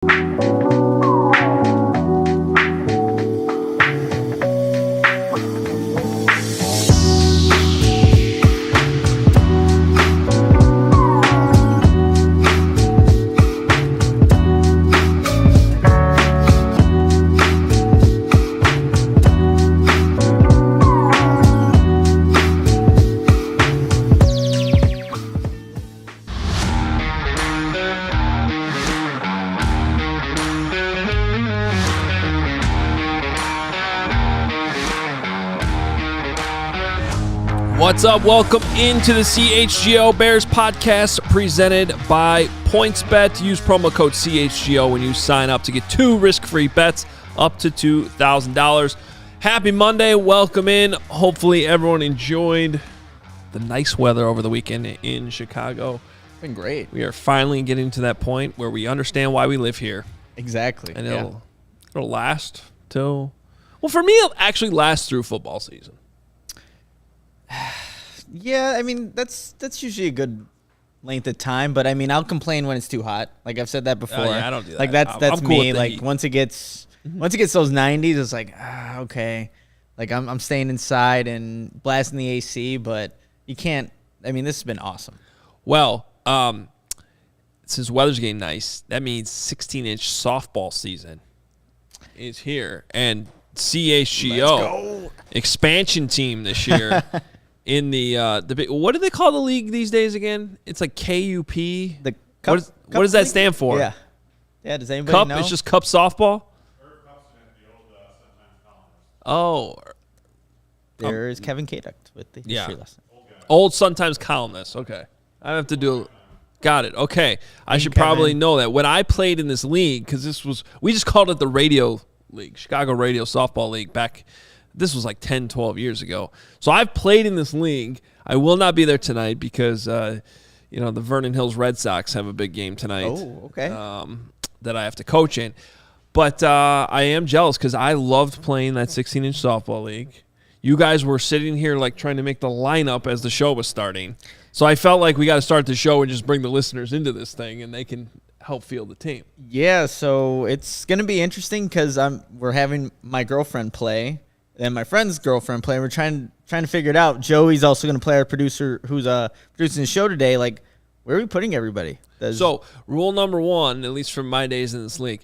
What's up? Welcome into the CHGO Bears Podcast presented by PointsBet. Use promo code CHGO when you sign up to get 2 risk-free bets up to $2,000. Happy Monday. Welcome in. Hopefully everyone enjoyed the nice weather over the weekend in Chicago. It's been great. We are finally getting to that point where we understand why we live here. Exactly. And it'll last till, well, for me, it'll actually last through football season. Yeah, I mean, that's usually a good length of time, but I mean, I'll complain when it's too hot. Like I've said that before. Yeah, I don't do that. Like that's I'm me. cool with Like heat. once it gets those 90s, it's like, okay. Like I'm staying inside and blasting the AC, but you can't. I mean, this has been awesome. Well, since weather's getting nice, that means 16-inch softball season is here, and CHGO expansion team this year. In the big, what do they call the league these days again? It's like KUP. The cup, what does that stand for? Yeah. Does anybody Cup? know? It's just Cup softball. Oh, there is Kevin Kaduck with the history lesson. Old Sun-Times columnist. Okay, I have to do. Got it. Okay, I should probably know that. When I played in this league, because we just called it the Radio League, Chicago Radio Softball League back. This was like 10, 12 years ago. So I've played in this league. I will not be there tonight because, the Vernon Hills Red Sox have a big game tonight. Oh, okay. That I have to coach in. But I am jealous because I loved playing that 16-inch softball league. You guys were sitting here like trying to make the lineup as the show was starting. So I felt like we got to start the show and just bring the listeners into this thing and they can help field the team. Yeah, so it's going to be interesting because we're having my girlfriend play. And my friend's girlfriend play. We're trying to figure it out. Joey's also going to play our producer who's producing the show today. Like, where are we putting everybody? So, rule number 1, at least from my days in this league,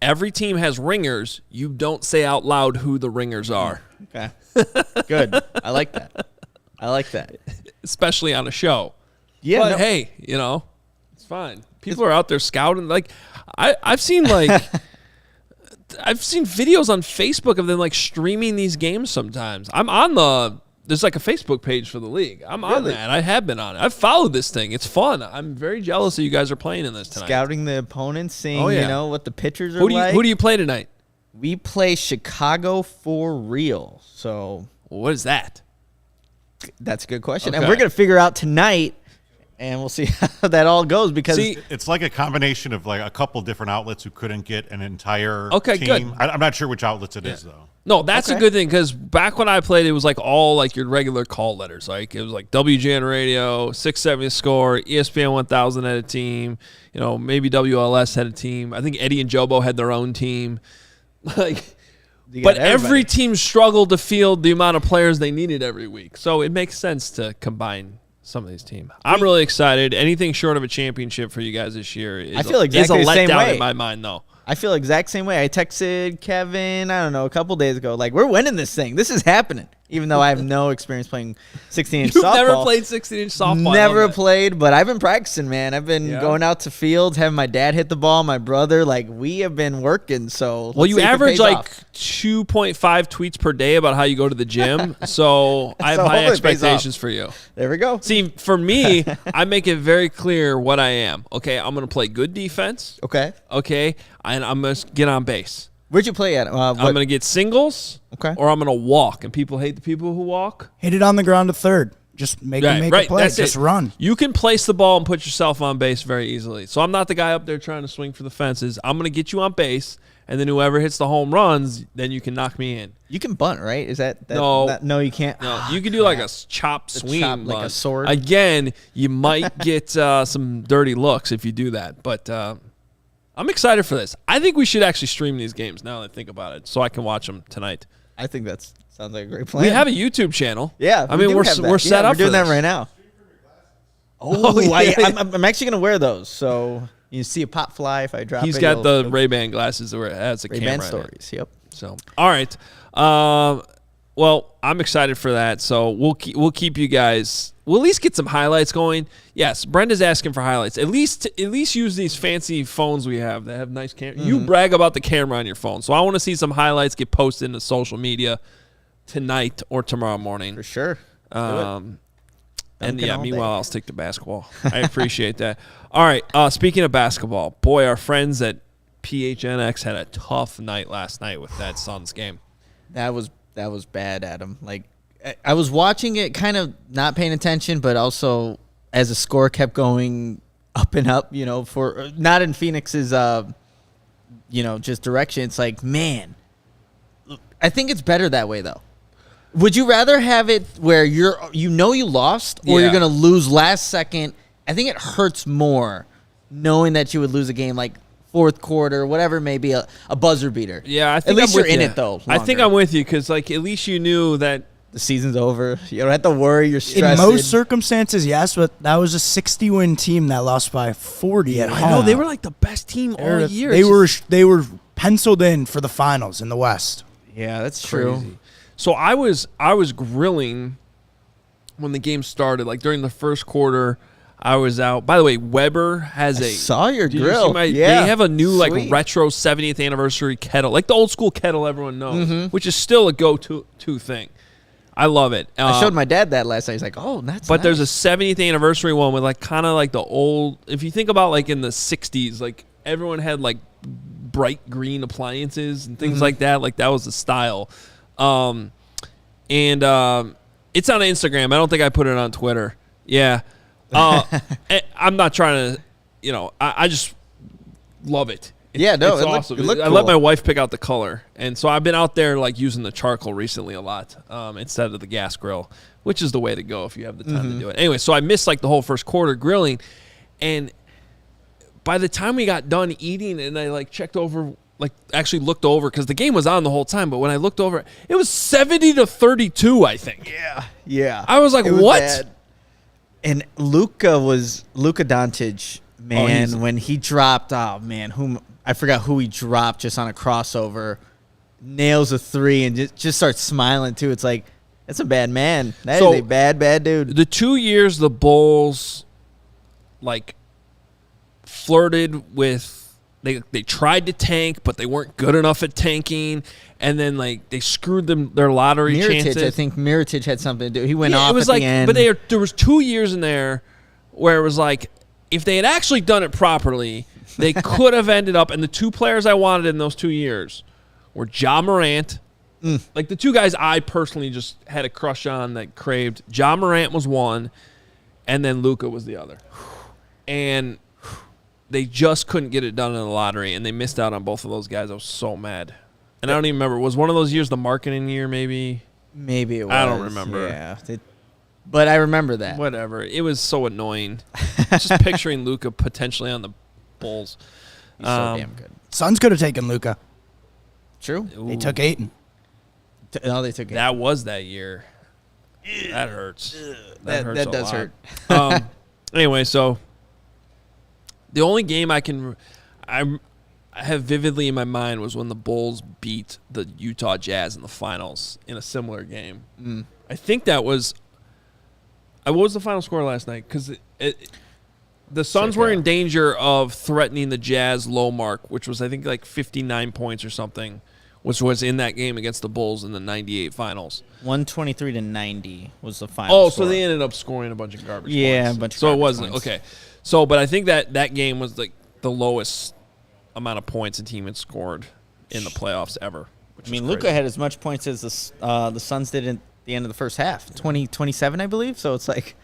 every team has ringers. You don't say out loud who the ringers are. Okay. Good. I like that. Especially on a show. Yeah. But hey, it's fine. People are out there scouting. Like, I've seen like... I've seen videos on Facebook of them like streaming these games sometimes. There's like a Facebook page for the league. I'm on that. I have been on it. I've followed this thing. It's fun. I'm very jealous that you guys are playing in this tonight. Scouting the opponents, seeing what the pitchers are Who do you play tonight? We play Chicago for real. So what is that? That's a good question. Okay. And we're going to figure out tonight. And we'll see how that all goes because it's like a combination of like a couple different outlets who couldn't get an entire team. Good. I'm not sure which outlets it is though. No, that's a good thing because back when I played, it was like all like your regular call letters. Like it was like WGN Radio, 670 Score, ESPN 1000 had a team. Maybe WLS had a team. I think Eddie and Jobo had their own team. But every team struggled to field the amount of players they needed every week. So it makes sense to combine some of these teams. I'm really excited. Anything short of a championship for you guys this year is, I feel exactly is a the same letdown way. in my mind, though. I feel exact same way. I texted Kevin, I don't know, a couple days ago, like, we're winning this thing. This is happening. Even though I have no experience playing 16-inch softball. You've never played 16-inch softball? Never played, but I've been practicing, man. I've been going out to fields, having my dad hit the ball, my brother. Like, we have been working, so well, you average like 2.5 tweets per day about how you go to the gym, so I have high expectations for you. There we go. See, for me, I make it very clear what I am. Okay, I'm going to play good defense. Okay, and I'm going to get on base. Where'd you play at? I'm going to get singles, or I'm going to walk. And people hate the people who walk. Hit it on the ground to third. Just make a play. That's just run. You can place the ball and put yourself on base very easily. So I'm not the guy up there trying to swing for the fences. I'm going to get you on base, and then whoever hits the home runs, then you can knock me in. You can bunt, right? Is that no? No, you can't. No, you can do like a chop swing, like a sword. Again, you might get some dirty looks if you do that, but I'm excited for this. I think we should actually stream these games now that I think about it, so I can watch them tonight. I think that sounds like a great plan. We have a YouTube channel. Yeah, I mean, we're set up. We're doing for that this. right now. I'm actually gonna wear those, so you see a pop fly if I drop. He's got the Ray-Ban glasses where it has a Ray-Ban camera. stories. Yep. So, all right. Well, I'm excited for that. So we'll keep you guys. We'll at least get some highlights going. Yes, Brenda's asking for highlights. At least use these fancy phones we have that have nice camera. You brag about the camera on your phone, so I want to see some highlights get posted into social media tonight or tomorrow morning For sure. And Dunking yeah, all meanwhile, day. I'll stick to basketball. I appreciate that. All right. Speaking of basketball, boy, our friends at PHNX had a tough night last night with that Suns game. That was bad, Adam. Like I was watching it, kind of not paying attention, but also as the score kept going up and up. For not in Phoenix's, just direction. It's like, man, I think it's better that way though. Would you rather have it where you lost or you're Yeah. going to lose last second? I think it hurts more knowing that you would lose a game like fourth quarter, whatever it may be, a buzzer beater. Yeah, I think at least I'm you're with in you. it though. I think longer. I'm with you because at least you knew that. The season's over. You don't have to worry. You're In stressed. most circumstances, yes, but that was a 60-win team that lost by 40 at home. I know they were like the best team all year. They were penciled in for the finals in the West. Yeah, that's true. Crazy. So I was grilling when the game started. Like during the first quarter, I was out. By the way, Weber has I a. saw your Did grill. You see Yeah. They have a new Sweet. retro 70th anniversary kettle, like the old school kettle everyone knows, which is still a go-to thing. I love it. I showed my dad that last night. He's like, "Oh, that's." But there's a nice. 70th anniversary one with kind of like the old. If you think about like in the 60s, like everyone had like bright green appliances and things like that. Like that was the style. And it's on Instagram. I don't think I put it on Twitter. Yeah. I'm not trying to, I just love it. Yeah, no, it's it awesome. looked I let cool. my wife pick out the color, and so I've been out there like using the charcoal recently a lot instead of the gas grill, which is the way to go if you have the time to do it. Anyway, so I missed like the whole first quarter grilling, and by the time we got done eating, and I like checked over, like actually looked over because the game was on the whole time, but when I looked over, it was 70-32, I think. Yeah. I was like, It was what? bad. And Luka Doncic, man, when he dropped, I forgot who he dropped just on a crossover, nails a three and just starts smiling too. It's like, that's a bad man. That is a bad dude. The 2 years the Bulls like flirted with, they tried to tank, but they weren't good enough at tanking, and then like they screwed their lottery chances. I think Mirotic had something to do. He went off it was at like, the end. but there was 2 years in there where it was like, if they had actually done it properly, they could have ended up, and the two players I wanted in those 2 years were Ja Morant. Like the two guys I personally just had a crush on that craved. Ja Morant was one, and then Luka was the other. And they just couldn't get it done in the lottery, and they missed out on both of those guys. I was so mad. And I don't even remember. Was one of those years the marketing year maybe? Maybe it was. I don't remember. Yeah. But I remember that. Whatever. It was so annoying. Just picturing Luka potentially on the Bulls. He's so damn good. Suns could have taken Luka. True. They took Ayton. No, they took it. That was that year. That hurts. That hurts a does lot. hurt. Anyway, so the only game I have vividly in my mind was when the Bulls beat the Utah Jazz in the finals in a similar game. I think that was. What was the final score last night? Because the Suns were in danger of threatening the Jazz low mark, which was I think like 59 points or something, which was in that game against the Bulls in the '98 finals. 123-90 was the final. Oh, score. so they ended up scoring a bunch of garbage points. Yeah, a bunch of so it garbage wasn't points. okay. So, but I think that game was like the lowest amount of points a team had scored in the playoffs ever. I mean, Luka had as much points as the Suns did at the end of the first half, 27, I believe. So it's like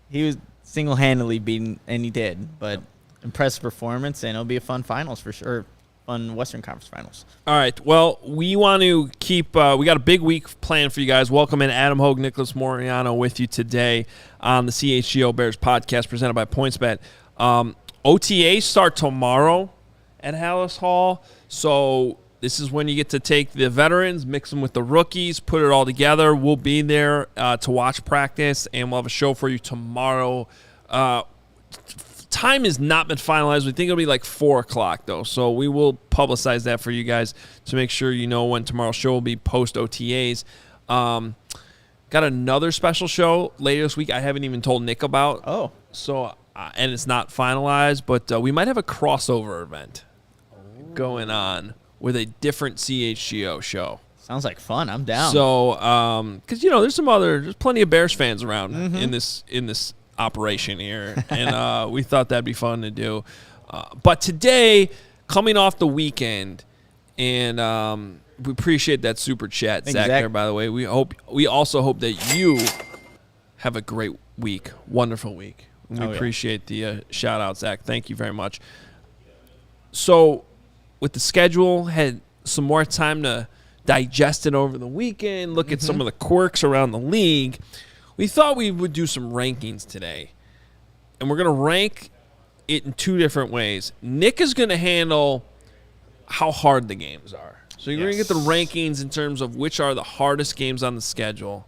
he was single-handedly beaten, and he did. But impressive performance, and it'll be a fun finals for sure. Fun Western Conference Finals. All right. Well, we want to keep. We got a big week planned for you guys. Welcome in Adam Hogue, Nicholas Moriano with you today on the CHGO Bears Podcast presented by PointsBet. OTAs start tomorrow, at Hallis Hall. So this is when you get to take the veterans, mix them with the rookies, put it all together. We'll be there to watch practice, and we'll have a show for you tomorrow. Time has not been finalized. We think it'll be like 4 o'clock, though. So we will publicize that for you guys to make sure you know when tomorrow's show will be post OTAs. Got another special show later this week I haven't even told Nick about. Oh. So, and it's not finalized, but we might have a crossover event going on with a different CHGO show. Sounds like fun. I'm down. So, because, there's plenty of Bears fans around in this operation here, and we thought that'd be fun to do. But today, coming off the weekend, and we appreciate that super chat, Zach, there, by the way. We also hope that you have a great week, wonderful week. We appreciate the shout out, Zach. Thank you very much. So, with the schedule, had some more time to digest it over the weekend, look at some of the quirks around the league. We thought we would do some rankings today, and we're going to rank it in 2 different ways. Nick is going to handle how hard the games are. So you're going to get the rankings in terms of which are the hardest games on the schedule.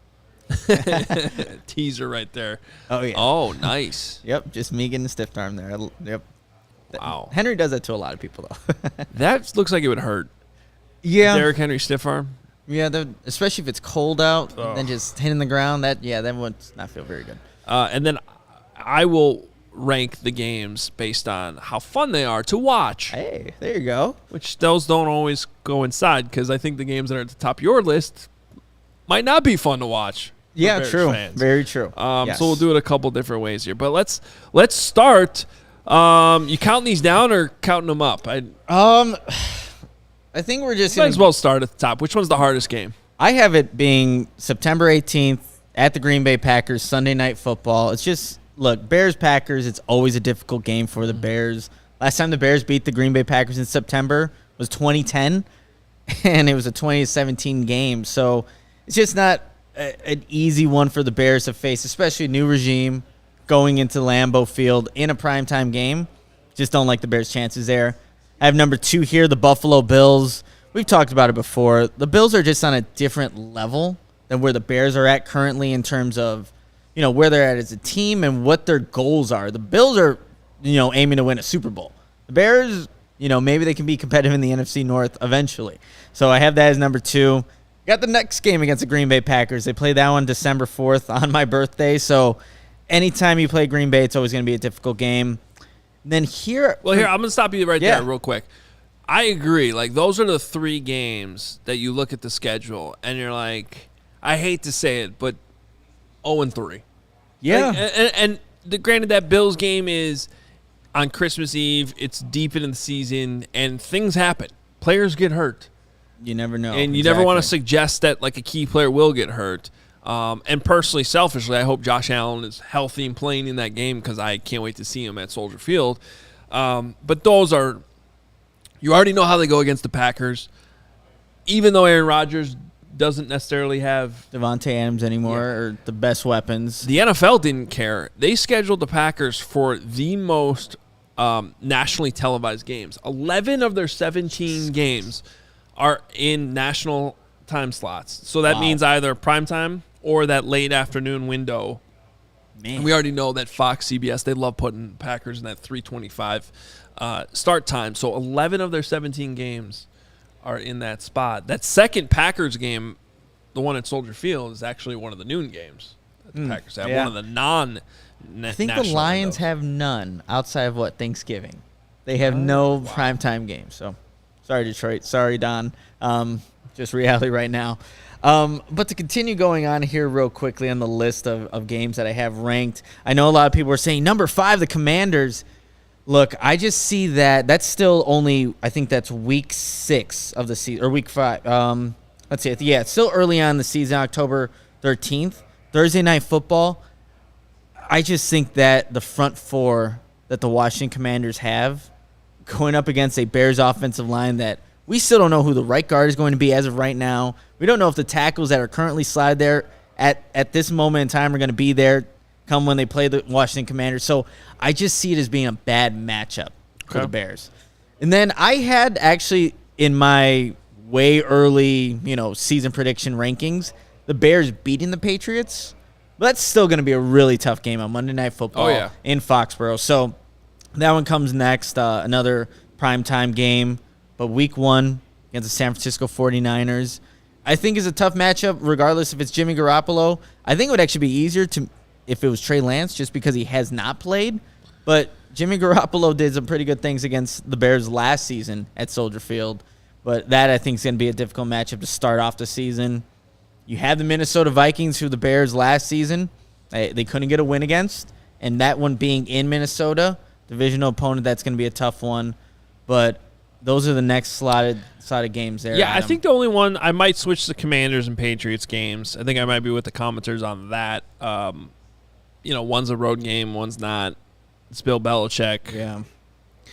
Teaser right there. Oh, yeah. Oh, nice. Yep, just me getting the stiff arm there. Yep. Wow. Henry does that to a lot of people, though. That looks like it would hurt. Yeah. Derrick Henry stiff arm. Yeah, especially if it's cold out, then just hitting the ground, that would not feel very good. And then I will rank the games based on how fun they are to watch. Hey, there you go. Which those don't always coincide, because I think the games that are at the top of your list might not be fun to watch. Yeah, Bears true. fans. Very true. So we'll do it a couple different ways here. But let's start. You counting these down or counting them up? I think we're just might as well start at the top. Which one's the hardest game? I have it being September 18th at the Green Bay Packers, Sunday Night Football. It's just, look, Bears-Packers, it's always a difficult game for the Bears. Last time the Bears beat the Green Bay Packers in September was 2010, and it was a 2017 game. So it's just not an easy one for the Bears to face, especially a new regime going into Lambeau Field in a primetime game. Just don't like the Bears' chances there. I have number 2 here, the Buffalo Bills. We've talked about it before. The Bills are just on a different level than where the Bears are at currently in terms of, where they're at as a team and what their goals are. The Bills are, aiming to win a Super Bowl. The Bears, maybe they can be competitive in the NFC North eventually. So I have that as number 2. Got the next game against the Green Bay Packers. They play that one December 4th on my birthday. So anytime you play Green Bay, it's always going to be a difficult game. Then here, I'm going to stop you there real quick. I agree. Like, those are the 3 games that you look at the schedule and you're like, I hate to say it, but 0-3. Yeah. Like, granted, that Bills game is on Christmas Eve. It's deep into the season, and things happen. Players get hurt. You never know. And you never want to suggest that, like, a key player will get hurt. And personally, selfishly, I hope Josh Allen is healthy and playing in that game, because I can't wait to see him at Soldier Field. But those are, you already know how they go against the Packers. Even though Aaron Rodgers doesn't necessarily have Devontae Adams anymore or the best weapons. The NFL didn't care. They scheduled the Packers for the most nationally televised games. 11 of their 17 games are in national time slots. So that means either primetime or that late afternoon window. Man. And we already know that Fox, CBS, they love putting Packers in that 3:25 start time. So 11 of their 17 games are in that spot. That second Packers game, the one at Soldier Field, is actually one of the noon games that the Packers have. One of the I think the Lions have none outside of Thanksgiving. They have no primetime games. So sorry, Detroit. Sorry, Don. Just reality right now. But to continue going on here real quickly on the list of games that I have ranked, I know a lot of people are saying number 5, the Commanders. Look, I just see that's still only, I think that's week 6 of the season, or week 5. Let's see. Yeah, it's still early on in the season, October 13th. Thursday Night Football. I just think that the front 4 that the Washington Commanders have going up against a Bears offensive line that we still don't know who the right guard is going to be as of right now. We don't know if the tackles that are currently slide there at this moment in time are going to be there come when they play the Washington Commanders. So I just see it as being a bad matchup for the Bears. And then I had actually in my way early, season prediction rankings, the Bears beating the Patriots. But that's still going to be a really tough game on Monday Night Football in Foxborough. So that one comes next, another primetime game. But week 1 against the San Francisco 49ers, I think is a tough matchup regardless if it's Jimmy Garoppolo. I think it would actually be easier if it was Trey Lance just because he has not played. But Jimmy Garoppolo did some pretty good things against the Bears last season at Soldier Field. But that, I think, is going to be a difficult matchup to start off the season. You have the Minnesota Vikings, who the Bears last season, they couldn't get a win against. And that one being in Minnesota, divisional opponent, that's going to be a tough one. But those are the next slotted games there. Yeah, Adam. I think the only one I might switch the Commanders and Patriots games. I think I might be with the commenters on that. One's a road game, one's not. It's Bill Belichick. Yeah.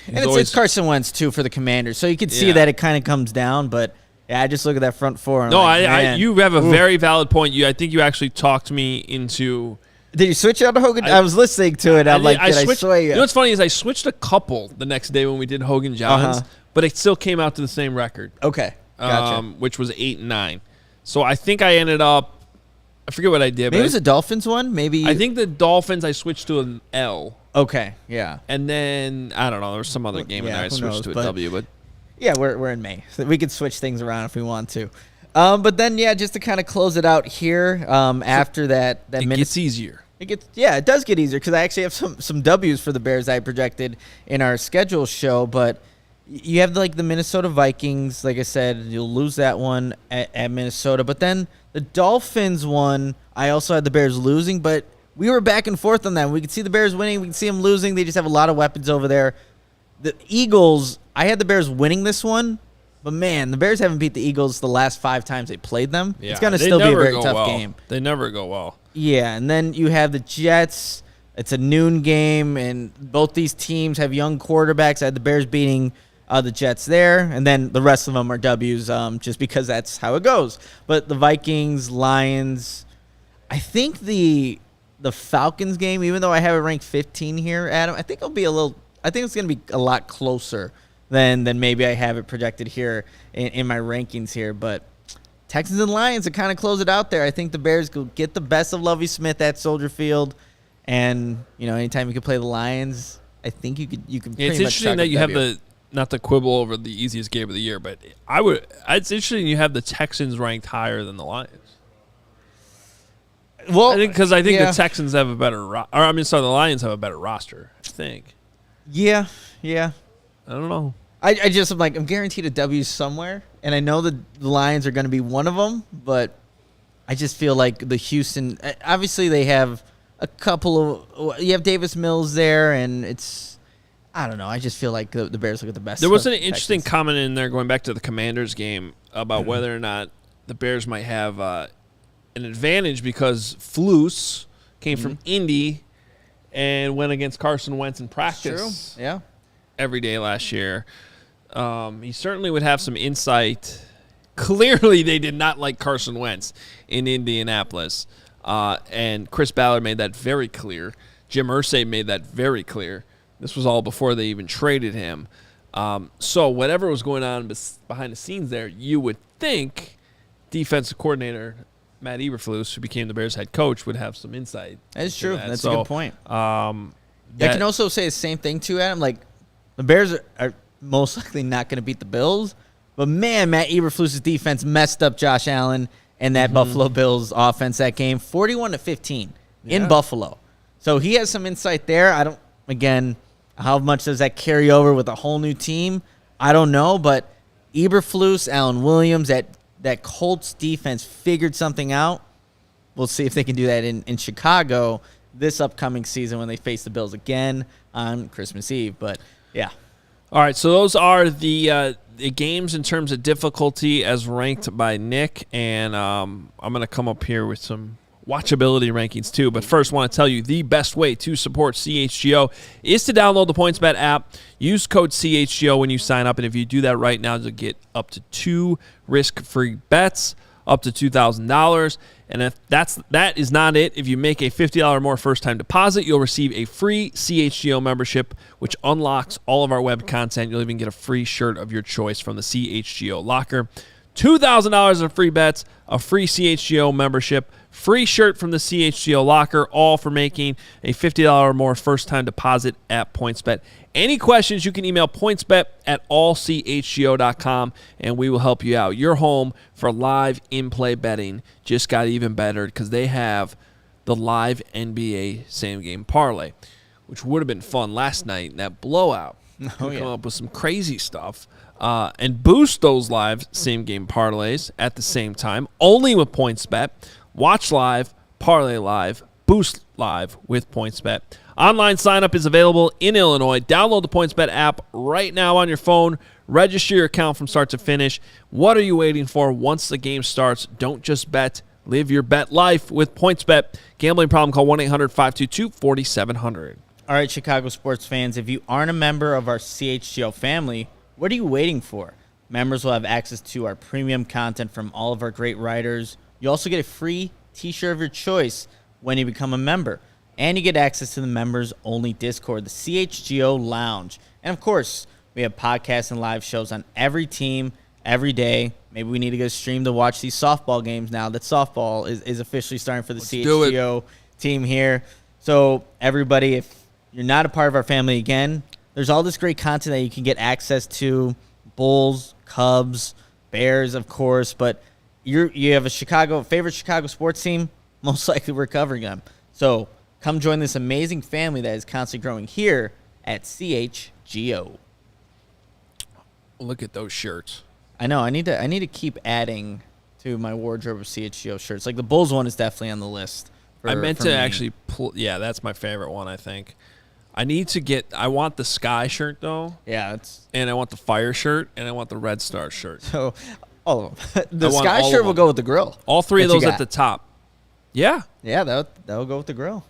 And it's Carson Wentz, too, for the Commanders. So you can see that it kind of comes down, but I just look at that front four. And you have a very valid point. I think you actually talked me into. Did you switch out to Hogan? I was listening to it. I'm like, I sway you? You know what's funny is I switched a couple the next day when we did Hogan Johns, but it still came out to the same record. Okay, gotcha. Which was 8-9. So I think I ended up. I forget what I did. Maybe it was a Dolphins one. Maybe I think the Dolphins. I switched to an L. Okay, yeah. And then I don't know. There was some other game in there I switched to a W. But yeah, we're in May, so we could switch things around if we want to. But then just to kind of close it out here. After that it gets easier. It does get easier because I actually have some W's for the Bears I projected in our schedule show. But you have the Minnesota Vikings. Like I said, you'll lose that one at Minnesota. But then the Dolphins one, I also had the Bears losing, but we were back and forth on that. We could see the Bears winning. We could see them losing. They just have a lot of weapons over there. The Eagles, I had the Bears winning this one, but man, the Bears haven't beat the Eagles the last 5 times they played them. Yeah, it's going to still be a very tough game. They never go well. Yeah, and then you have the Jets. It's a noon game, and both these teams have young quarterbacks. I had the Bears beating the Jets there, and then the rest of them are W's just because that's how it goes. But the Vikings, Lions, I think the Falcons game, even though I have it ranked 15 here, Adam, I think it's going to be a lot closer than maybe I have it projected here in my rankings here. But Texans and Lions to kind of close it out there. I think the Bears will get the best of Lovie Smith at Soldier Field, and anytime you can play the Lions, I think you can. Pretty it's much interesting that you have not to quibble over the easiest game of the year, but it's interesting you have the Texans ranked higher than the Lions. Well, I think the Texans have a better the Lions have a better roster, I think. Yeah. I don't know. I'm I'm guaranteed a W somewhere, and I know the Lions are going to be one of them, but I just feel like the Houston, obviously they have a couple of, you have Davis Mills there, and I don't know. I just feel like the Bears look at the best. There was an interesting comment in there going back to the Commanders game about whether or not the Bears might have an advantage because Flus came from Indy and went against Carson Wentz in practice. True. Yeah. Every day last year. He certainly would have some insight. Clearly, they did not like Carson Wentz in Indianapolis. And Chris Ballard made that very clear. Jim Irsay made that very clear. This was all before they even traded him. So whatever was going on behind the scenes there, you would think defensive coordinator Matt Eberflus, who became the Bears head coach, would have some insight. That's true. That's a good point. I can also say the same thing, too, Adam. The Bears are most likely not going to beat the Bills, but, man, Matt Eberflus's defense messed up Josh Allen and that Buffalo Bills offense that game, 41-15 in Buffalo. So he has some insight there. How much does that carry over with a whole new team? I don't know, but Eberflus, Allen Williams, that Colts defense figured something out. We'll see if they can do that in Chicago this upcoming season when they face the Bills again on Christmas Eve. But, yeah. All right, so those are the games in terms of difficulty as ranked by Nick, and I'm going to come up here with some watchability rankings too. But first, I want to tell you the best way to support CHGO is to download the PointsBet app. Use code CHGO when you sign up, and if you do that right now, you'll get up to 2 risk-free bets. up to $2,000. And if that is not it, if you make a $50 or more first-time deposit, you'll receive a free CHGO membership, which unlocks all of our web content. You'll even get a free shirt of your choice from the CHGO locker. $2,000 of free bets, a free CHGO membership, free shirt from the CHGO locker, all for making a $50 or more first-time deposit at PointsBet. Any questions, you can email pointsbet@allchgo.com, and we will help you out. Your home for live in-play betting just got even better because they have the live NBA same-game parlay, which would have been fun last night in that blowout. Come up with some crazy stuff. And boost those live same-game parlays at the same time, only with PointsBet. Watch live, parlay live, boost live with PointsBet. Online sign-up is available in Illinois. Download the PointsBet app right now on your phone. Register your account from start to finish. What are you waiting for? Once the game starts, don't just bet. Live your bet life with PointsBet. Gambling problem, call 1-800-522-4700. All right, Chicago sports fans, if you aren't a member of our CHGO family, what are you waiting for? Members will have access to our premium content from all of our great writers. You also get a free t-shirt of your choice when you become a member. And you get access to the members-only Discord, the CHGO Lounge. And, of course, we have podcasts and live shows on every team, every day. Maybe we need to get a stream to watch these softball games now that softball is officially starting for the CHGO team here. So, everybody, if you're not a part of our family, again, there's all this great content that you can get access to. Bulls, Cubs, Bears, of course. But you have a favorite Chicago sports team, most likely we're covering them. So, come join this amazing family that is constantly growing here at CHGO. Look at those shirts. I know. I need to keep adding to my wardrobe of CHGO shirts. Like the Bulls one is definitely on the list. I meant to actually pull. Yeah, that's my favorite one, I think. I want the Sky shirt, though. Yeah. And I want the Fire shirt, and I want the Red Star shirt. So, the Sky shirt will go with the grill. All three of those at the top. Yeah. Yeah, that'll go with the grill.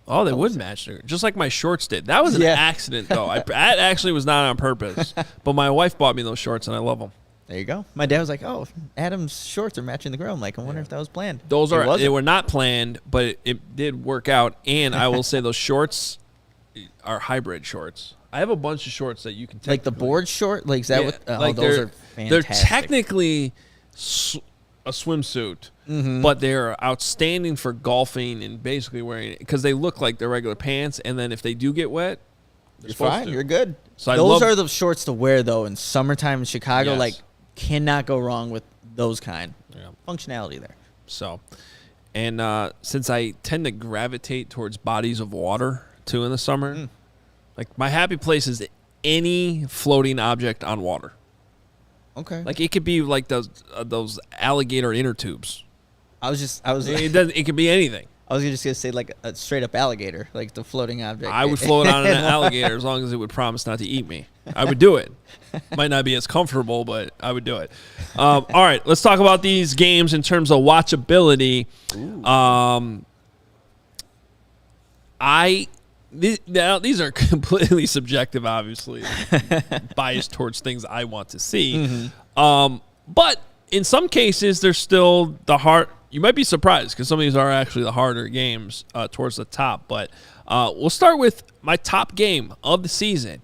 Oh, they would match, just like my shorts did. That was an accident, though. That actually was not on purpose. But my wife bought me those shorts, and I love them. There you go. My dad was like, "Oh, Adam's shorts are matching the grill." I'm like, I wonder if that was planned. They were not planned, but it did work out. And I will say those shorts are hybrid shorts. I have a bunch of shorts that you can take. Like the board short? Like, is that what? Like those are fantastic. They're technically a swimsuit, but they're outstanding for golfing and basically wearing it because they look like their regular pants. And then if they do get wet, you're fine. You're good. So those are the shorts to wear, though, in summertime in Chicago. Yes. Like, cannot go wrong with those kind. Yeah. Functionality there. So, and since I tend to gravitate towards bodies of water, too, in the summer, like my happy place is any floating object on water. Okay. Like it could be like those alligator inner tubes. It could be anything. I was just gonna say like a straight up alligator, like the floating object. I would float on an alligator as long as it would promise not to eat me. I would do it. Might not be as comfortable, but I would do it. All right, let's talk about these games in terms of watchability. These are completely subjective, obviously, biased towards things I want to see. But in some cases, there's still the hard. You might be surprised because some of these are actually the harder games towards the top. But we'll start with my top game of the season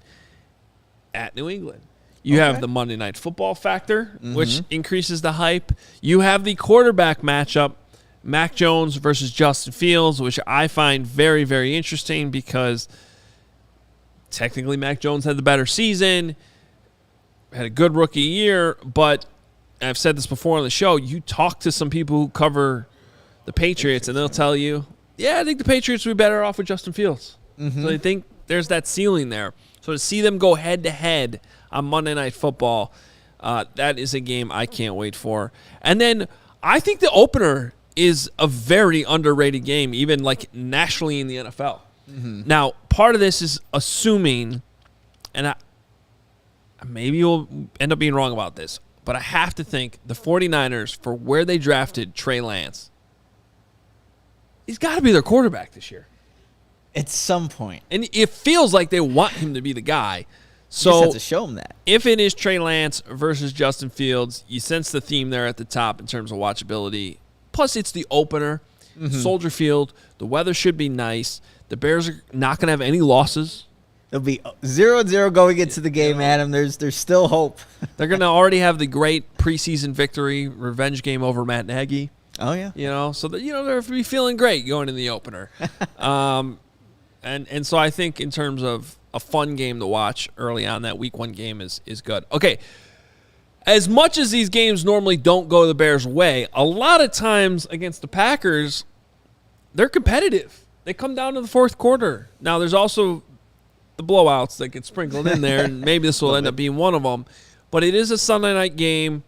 at New England. You have the Monday Night Football factor, which increases the hype. You have the quarterback matchup, Mac Jones versus Justin Fields, which I find very, very interesting because technically Mac Jones had the better season, had a good rookie year, but I've said this before on the show, you talk to some people who cover the Patriots, and they'll tell you, I think the Patriots would be better off with Justin Fields. So they think there's that ceiling there. So to see them go head-to-head on Monday Night Football, that is a game I can't wait for. And then I think the opener is a very underrated game, even like nationally in the NFL. Now, part of this is assuming, and maybe you'll end up being wrong about this, but I have to think the 49ers, for where they drafted Trey Lance, he's got to be their quarterback this year. At some point. And it feels like they want him to be the guy. You just have So to show them that. if it is Trey Lance versus Justin Fields, you sense the theme there at the top in terms of watchability. Plus, it's the opener. Soldier Field. The weather should be nice. The Bears are not going to have any losses. It'll be 0-0 going into the game, Adam. There's still hope. They're going to already have the great preseason victory, revenge game over Matt Nagy. Oh, yeah. So that they're going to be feeling great going in the opener. And so I think in terms of a fun game to watch early on, that week 1 game is good. Okay. As much as these games normally don't go the Bears' way, a lot of times against the Packers, they're competitive. They come down to the fourth quarter. Now, there's also the blowouts that get sprinkled in there, and maybe this will end up being one of them. But it is a Sunday night game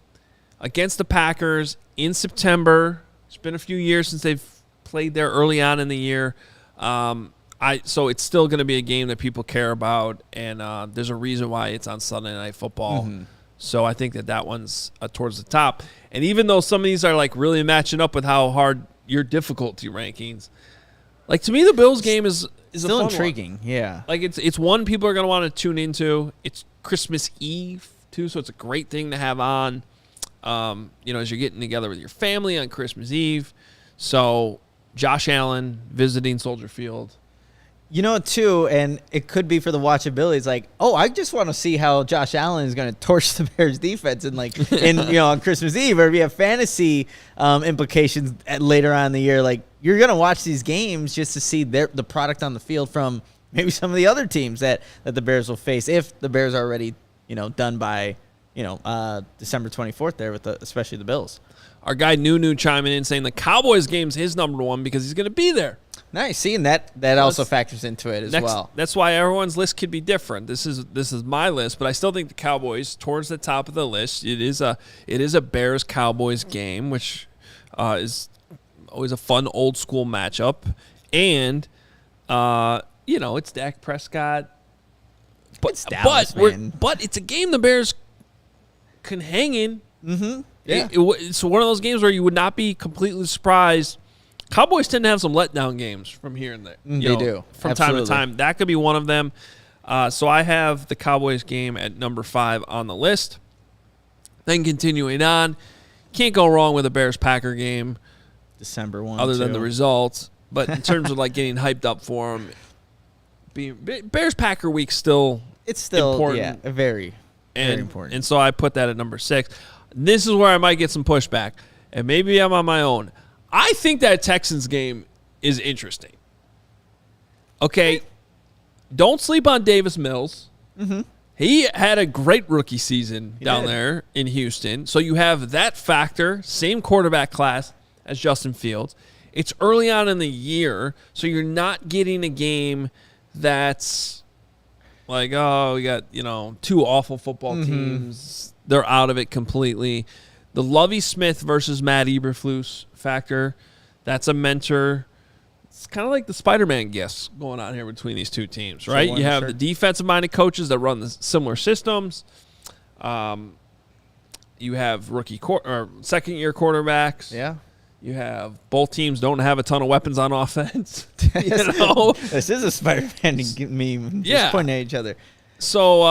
against the Packers in September. It's been a few years since they've played there early on in the year. So it's still going to be a game that people care about, and there's a reason why it's on Sunday Night Football. So I think that one's towards the top. And even though some of these are like really matching up with how hard your difficulty rankings, like to me the Bills game is Still a fun intriguing, one. yeah. Like it's one people are going to want to tune into. It's Christmas Eve too, so it's a great thing to have on. As you're getting together with your family on Christmas Eve. So Josh Allen visiting Soldier Field. Too, and it could be for the watchability. It's like, I just want to see how Josh Allen is going to torch the Bears defense and on Christmas Eve, or if you have fantasy implications later on in the year. Like, you're going to watch these games just to see the product on the field from maybe some of the other teams that the Bears will face if the Bears are already, done by, December 24th there with especially the Bills. Our guy Nunu chiming in saying the Cowboys game's his number 1 because he's going to be there. Nice, seeing that also factors into it as well. That's why everyone's list could be different. This is my list, but I still think the Cowboys towards the top of the list. It is a Bears Cowboys game, which is always a fun old school matchup, and it's Dak Prescott. It's Dallas, man. But it's a game the Bears can hang in. Mm-hmm. Yeah, it's one of those games where you would not be completely surprised. Cowboys tend to have some letdown games from here and there. They do. From Absolutely. time to time. That could be one of them. So I have the Cowboys game at number 5 on the list. Then continuing on, can't go wrong with a Bears-Packer game. December 1, other than the results. But in terms of like getting hyped up for them, Bears-Packer week it's still important. Yeah, very important. And so I put that at number 6. This is where I might get some pushback, and maybe I'm on my own. I think that Texans game is interesting. Okay, don't sleep on Davis Mills. Mm-hmm. He had a great rookie season down there in Houston. So you have that factor, same quarterback class as Justin Fields. It's early on in the year, so you're not getting a game that's like, we got, 2 awful football teams. They're out of it completely. The Lovie Smith versus Matt Eberflus factor, that's a mentor. It's kind of like the Spider-Man gifts going on here between these two teams, right? You have the defensive-minded coaches that run the similar systems. You have second-year quarterbacks. Yeah. You have both teams don't have a ton of weapons on offense. This is a Spider-Man meme. Yeah. Just pointing at each other. So,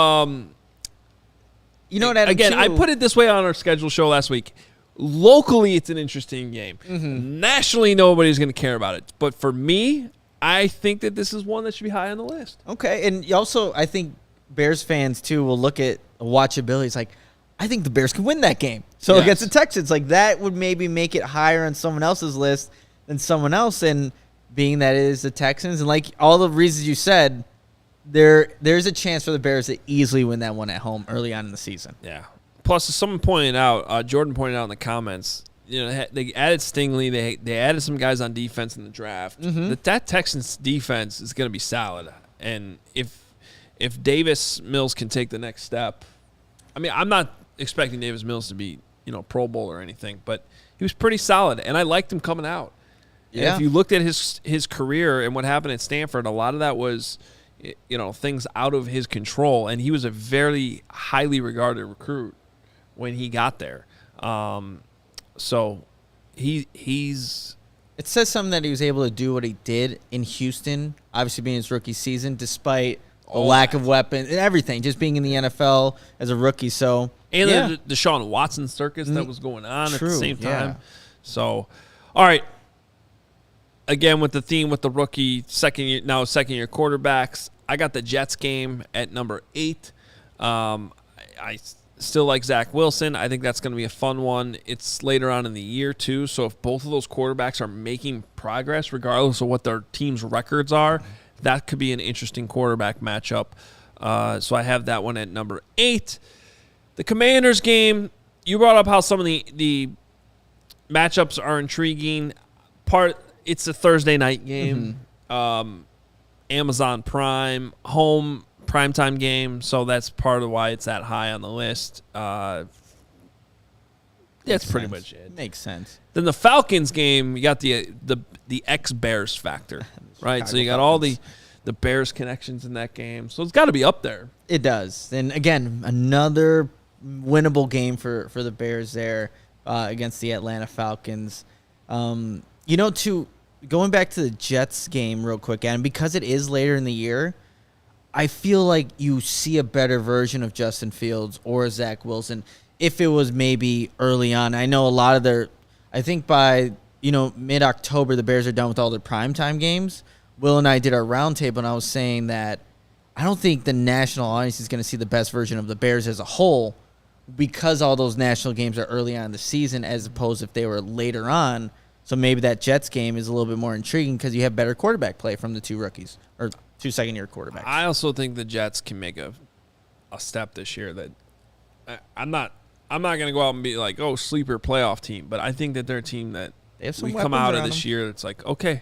Adam, again, I put it this way on our scheduled show last week. Locally, it's an interesting game. Mm-hmm. Nationally, nobody's going to care about it. But for me, I think that this is one that should be high on the list. Okay, and also I think Bears fans, too, will look at watchability. It's like, I think the Bears can win that game. So against the Texans, like that would maybe make it higher on someone else's list than someone else. And being that it is the Texans, and like all the reasons you said, there's a chance for the Bears to easily win that one at home early on in the season. Yeah. Plus, as someone pointed out, Jordan pointed out in the comments, they added Stingley. They added some guys on defense in the draft. Mm-hmm. That Texans defense is going to be solid. And if Davis Mills can take the next step, I mean, I'm not expecting Davis Mills to be Pro Bowl or anything, but he was pretty solid, and I liked him coming out. Yeah. And if you looked at his career and what happened at Stanford, a lot of that was things out of his control, and he was a very highly regarded recruit when he got there. So he's. It says something that he was able to do what he did in Houston, obviously being his rookie season, despite lack of weapons, and everything, just being in the NFL as a rookie. So and yeah. the Deshaun Watson circus that was going on at the same time. Yeah. So, all right. Again, with the theme with the rookie second year quarterbacks, I got the Jets game at number 8. I still like Zach Wilson. I think that's going to be a fun one. It's later on in the year, too. So if both of those quarterbacks are making progress, regardless of what their team's records are, that could be an interesting quarterback matchup. So I have that one at number 8. The Commanders game, you brought up how some of the matchups are intriguing. It's a Thursday night game. Amazon Prime, home primetime game, so that's part of why it's that high on the list. That's pretty much it. Makes sense. Then the Falcons game, you got the ex-Bears factor, right? So you got all the Bears connections in that game. So it's got to be up there. It does. And again, another winnable game for the Bears there against the Atlanta Falcons. Going back to the Jets game real quick, and because it is later in the year, I feel like you see a better version of Justin Fields or Zach Wilson if it was maybe early on. I know a lot of I think by, mid-October, the Bears are done with all their primetime games. Will and I did our roundtable, and I was saying that I don't think the national audience is going to see the best version of the Bears as a whole because all those national games are early on in the season as opposed if they were later on. So maybe that Jets game is a little bit more intriguing because you have better quarterback play from the two rookies or 2 second-year quarterbacks. I also think the Jets can make a step this year that I'm not going to go out and be like, oh, sleeper playoff team, but I think that they're a team that we come out of this year. It's like, okay,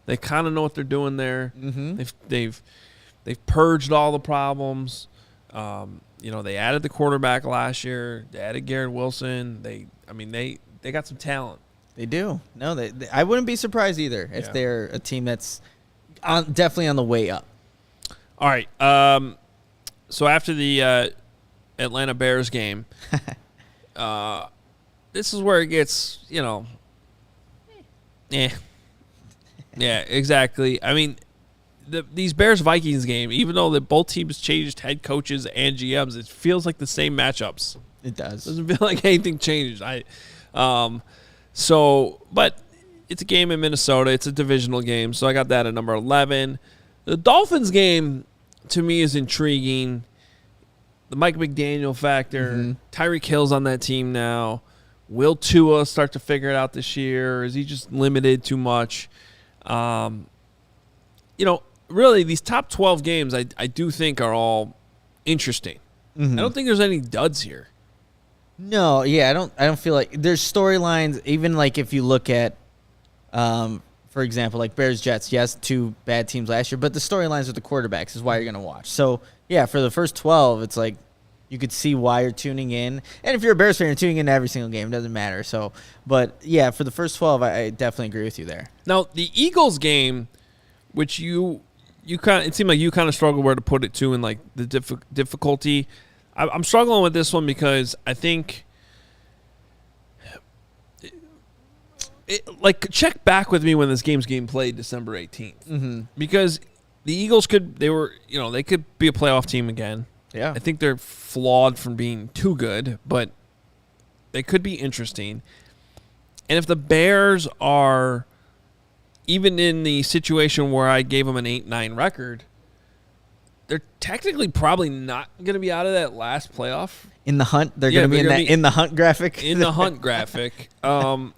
they kind of know what they're doing there. Mm-hmm. They've purged all the problems. They added the quarterback last year. They added Garrett Wilson. They got some talent. They do. No, I wouldn't be surprised either if they're a team that's definitely on the way up. All right. So after the Atlanta Bears game, this is where it gets, Yeah, exactly. I mean, these Bears-Vikings game, even though both teams changed head coaches and GMs, it feels like the same matchups. It does. It doesn't feel like anything changed. But it's a game in Minnesota. It's a divisional game, so I got that at number 11. The Dolphins game, to me, is intriguing. The Mike McDaniel factor. Mm-hmm. Tyreek Hill's on that team now. Will Tua start to figure it out this year? Or is he just limited too much? Really, these top 12 games I do think are all interesting. Mm-hmm. I don't think there's any duds here. No, yeah, I don't feel like there's storylines. Even like if you look at, for example, like Bears Jets. Yes, 2 bad teams last year, but the storylines with the quarterbacks is why you're gonna watch. So yeah, for the first 12, it's like you could see why you're tuning in. And if you're a Bears fan, you're tuning in to every single game. It doesn't matter. So, but yeah, for the first 12, I definitely agree with you there. Now the Eagles game, which it seemed like you kind of struggled where to put it to in like the difficulty. I'm struggling with this one because I think check back with me when this game's getting played December 18th. Mm-hmm. Because the Eagles could be a playoff team again. Yeah. I think they're flawed from being too good, but they could be interesting. And if the Bears are even in the situation where I gave them an 8-9 record, they're technically probably not going to be out of that last playoff. In the hunt? They're going to be in the hunt graphic? In the hunt graphic. And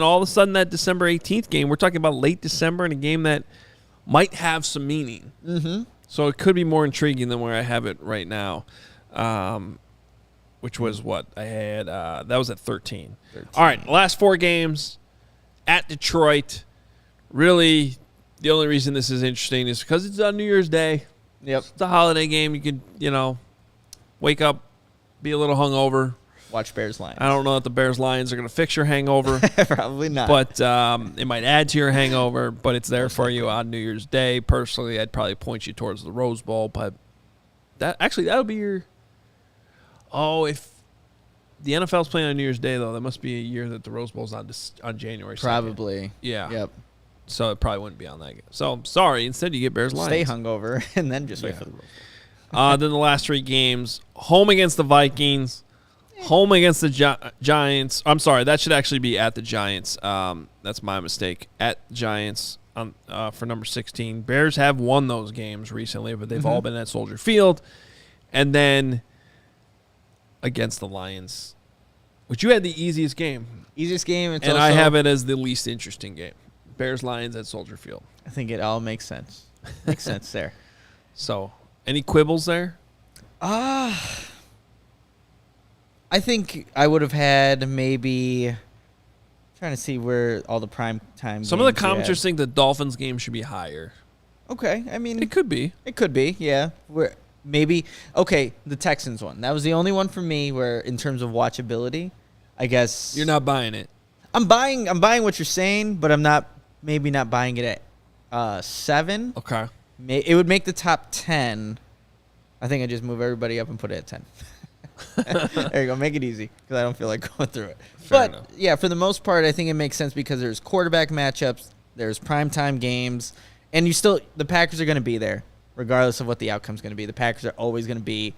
all of a sudden that December 18th game, we're talking about late December in a game that might have some meaning. Mm-hmm. So it could be more intriguing than where I have it right now, which was what I had. That was at 13. All right, last 4 games at Detroit. Really, the only reason this is interesting is because it's on New Year's Day. Yep. It's a holiday game. You could, wake up, be a little hungover. Watch Bears-Lions. I don't know if the Bears-Lions are going to fix your hangover. Probably not. But it might add to your hangover, but it's there for you on New Year's Day. Personally, I'd probably point you towards the Rose Bowl, but that'll be your – if the NFL's playing on New Year's Day, though, that must be a year that the Rose Bowl's on January 2nd. Probably. Yeah. Yep. So it probably wouldn't be on that game. So, sorry. Instead, you get Bears Lions. Stay hungover and then just wait for the Rose Bowl. Then the last 3 games, home against the Vikings, home against the Giants. I'm sorry, that should actually be at the Giants. That's my mistake. At Giants for number 16. Bears have won those games recently, but they've all been at Soldier Field. And then against the Lions, which you had the easiest game. Easiest game. And I have it as the least interesting game. Bears Lions at Soldier Field. I think it all makes sense. Makes sense there. So, any quibbles there? I think I would have had maybe trying to see where all the prime time. Some of the games we commenters had. think the Dolphins game should be higher. Okay, I mean It could be. It could be, yeah. Maybe the Texans one. That was the only one for me where, in terms of watchability, I guess You're not buying it. I'm buying what you're saying, but I'm not buying it at 7. Okay. It would make the top 10. I think I just move everybody up and put it at 10. There you go. Make it easy because I don't feel like going through it. Fair but enough. yeah, for the most part, I think it makes sense because there's quarterback matchups, there's primetime games, and the Packers are going to be there regardless of what the outcome's going to be. The Packers are always going to be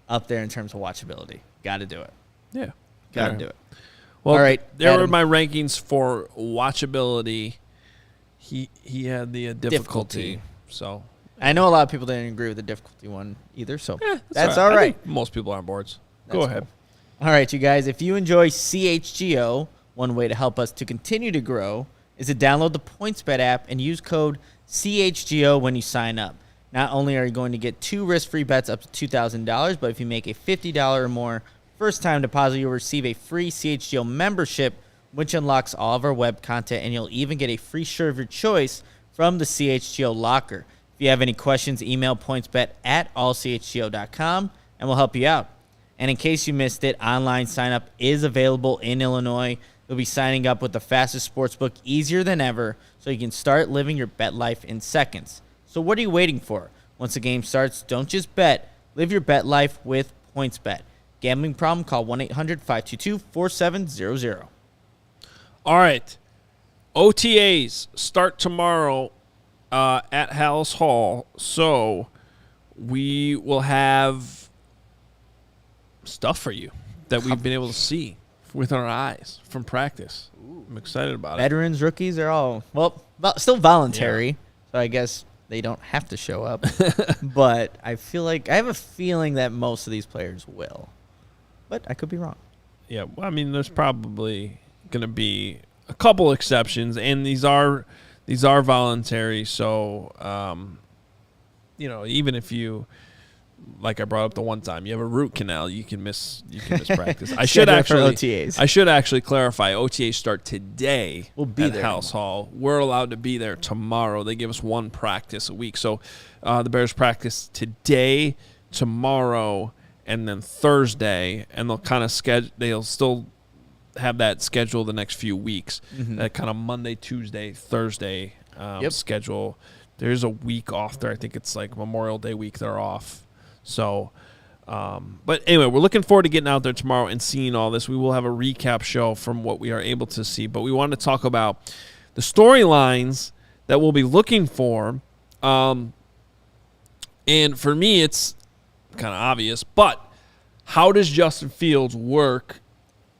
up there in terms of watchability. Got to do it. Yeah. Got to Fair. do it. Well, All right, there were Adam. my rankings for watchability. He had the difficulty. So I know a lot of people didn't agree with the difficulty one either, so that's all all right. I think most people are on boards. Go That's ahead. All right, you guys, if you enjoy CHGO, one way to help us to continue to grow is to download the PointsBet app and use code CHGO when you sign up. Not only are you going to get 2 risk-free bets up to $2,000, but if you make a $50 or more first-time deposit, you'll receive a free CHGO membership, which unlocks all of our web content, and you'll even get a free shirt of your choice from the CHGO locker. If you have any questions, email pointsbet@allchgo.com, and we'll help you out. And in case you missed it, online sign-up is available in Illinois. You'll be signing up with the fastest sportsbook easier than ever, so you can start living your bet life in seconds. So what are you waiting for? Once the game starts, don't just bet. Live your bet life with PointsBet. Gambling problem? Call 1-800-522-4700. All right. OTAs start tomorrow at Hallis Hall. So we will have stuff for you that we've been able to see with our eyes from practice. I'm excited about it. Veterans, rookies, they're all, still voluntary, so I guess they don't have to show up. But I have a feeling that most of these players will. But I could be wrong. Yeah, well, I mean, there's probably going to be a couple exceptions, and these are voluntary. So, even if you, like I brought up the one time, you have a root canal, you can miss practice. I should actually clarify. OTAs start today. We'll be at there House Hall. We're allowed to be there tomorrow. They give us 1 practice a week. So, the Bears practice today, tomorrow, and then Thursday, and they'll kind of they'll still have that schedule the next few weeks. That kind of Monday, Tuesday, Thursday schedule. There's a week off there. I think it's like Memorial Day week they're off. So, but anyway, we're looking forward to getting out there tomorrow and seeing all this. We will have a recap show from what we are able to see, but we want to talk about the storylines that we'll be looking for. And for me, it's kind of obvious, but how does Justin Fields work